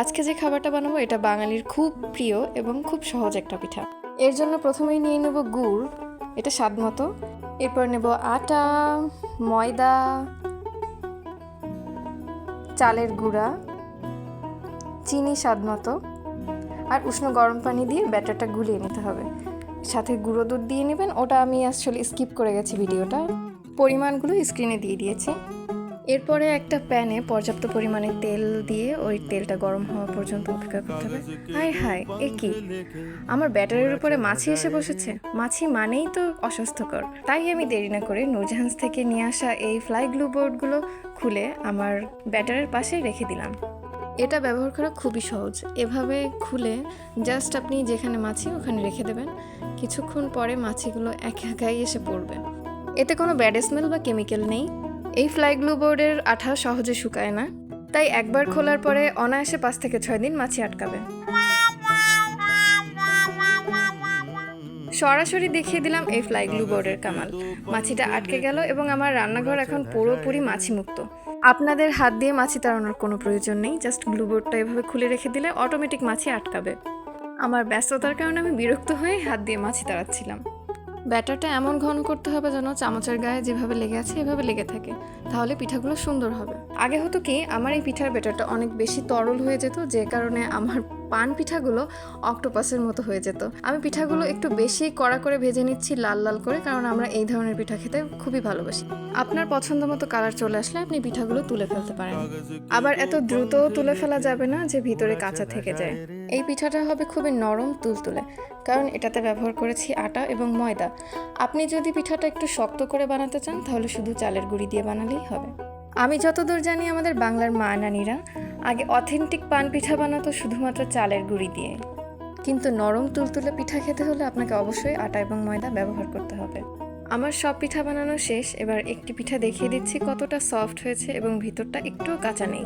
আজকে যে খাবারটা বানাবো এটা বাঙালির খুব প্রিয় এবং খুব সহজ একটা পিঠা। এর জন্য প্রথমেই নিয়ে নেব গুড়, এটা স্বাদ মতো। এরপর নেব আটা, ময়দা, চালের গুঁড়া, চিনি স্বাদ মতো, আর উষ্ণ গরম পানি দিয়ে ব্যাটারটা গুলিয়ে নিতে হবে। সাথে গুঁড়ো দুধ দিয়ে নেবেন, ওটা আমি আসলে স্কিপ করে গেছি ভিডিওটা, পরিমাণগুলো স্ক্রিনে দিয়ে দিয়েছি। এরপরে একটা প্যানে পর্যাপ্ত পরিমাণে তেল দিয়ে ওই তেলটা গরম হওয়া পর্যন্ত অপেক্ষা করতে হবে। হাই হাই, এ কি, আমার ব্যাটারের উপরে মাছি এসে বসেছে। মাছি মানেই তো অস্বাস্থ্যকর। তাই আমি দেরি না করে নূরজাহান্স থেকে নিয়ে আসা এই ফ্লাই গ্লু বোর্ডগুলো খুলে আমার ব্যাটারের পাশে রেখে দিলাম। এটা ব্যবহার করা খুবই সহজ। এভাবে খুলে জাস্ট আপনি যেখানে মাছি ওখানে রেখে দেবেন। কিছুক্ষণ পরে মাছিগুলো একা একাই এসে পড়বে। এতে কোনো ব্যাড স্মেল বা কেমিক্যাল নেই। এই ফ্লাই গ্লু বোর্ডের আঠা সহজে শুকায় না, তাই একবার খোলার পরে অনায়াসে 5 থেকে 6 দিন মাছি আটকাবে। সরাসরি দেখিয়ে দিলাম এই ফ্লাই গ্লু বোর্ডের কামাল। মাছিটা আটকে গেল এবং আমার রান্নাঘর এখন পুরোপুরি মাছি মুক্ত। আপনাদের হাত দিয়ে মাছি তাড়ানোর কোনো প্রয়োজন নেই, জাস্ট গ্লু বোর্ডটা এভাবে খুলে রেখে দিলে অটোমেটিক মাছি আটকাবে। আমার ব্যস্ততার কারণে আমি বিরক্ত হয়ে হাত দিয়ে মাছি তাড়াচ্ছিলাম। ব্যাটারটা এমন ঘন করতে হবে যেন চামচের গায়ে যেভাবে লেগে আছে এভাবে লেগে থাকে, তাহলে পিঠাগুলো সুন্দর হবে। আগে হতো কি, আমার এই পিঠার ব্যাটারটা অনেক বেশি তরল হয়ে যেত, যে কারণে আমার পান পিঠাগুলো অক্টোপাসের মতো হয়ে যেত। আমি পিঠাগুলো একটু বেশি কড়া করে ভেজে নিচ্ছি, লাল লাল করে, কারণ আমরা এই ধরনের পিঠা খেতে খুবই ভালোবাসি। আপনার পছন্দ মতো কালার চলে আসলে আপনি পিঠাগুলো তুলে ফেলতে পারেন। আবার এত দ্রুত তুলে ফেলা যাবে না যে ভিতরে কাঁচা থেকে যায়। এই পিঠাটা হবে খুবই নরম তুলতুলে, কারণ এটাতে ব্যবহার করেছি আটা এবং ময়দা। আপনি যদি পিঠাটা একটু শক্ত করে বানাতে চান তাহলে শুধু চালের গুঁড়ি দিয়ে বানালেই হবে। আমি যতদূর জানি আমাদের বাংলার মা নানিরা আগে অথেন্টিক পান পিঠা বানাতো শুধুমাত্র চালের গুঁড়ি দিয়ে, কিন্তু নরম তুলতুলে পিঠা খেতে হলে আপনাকে অবশ্যই আটা এবং ময়দা ব্যবহার করতে হবে। আমার সব পিঠা বানানো শেষ, এবার একটি পিঠা দেখিয়ে দিচ্ছি কতটা সফট হয়েছে এবং ভিতরটা একটুও কাঁচা নেই।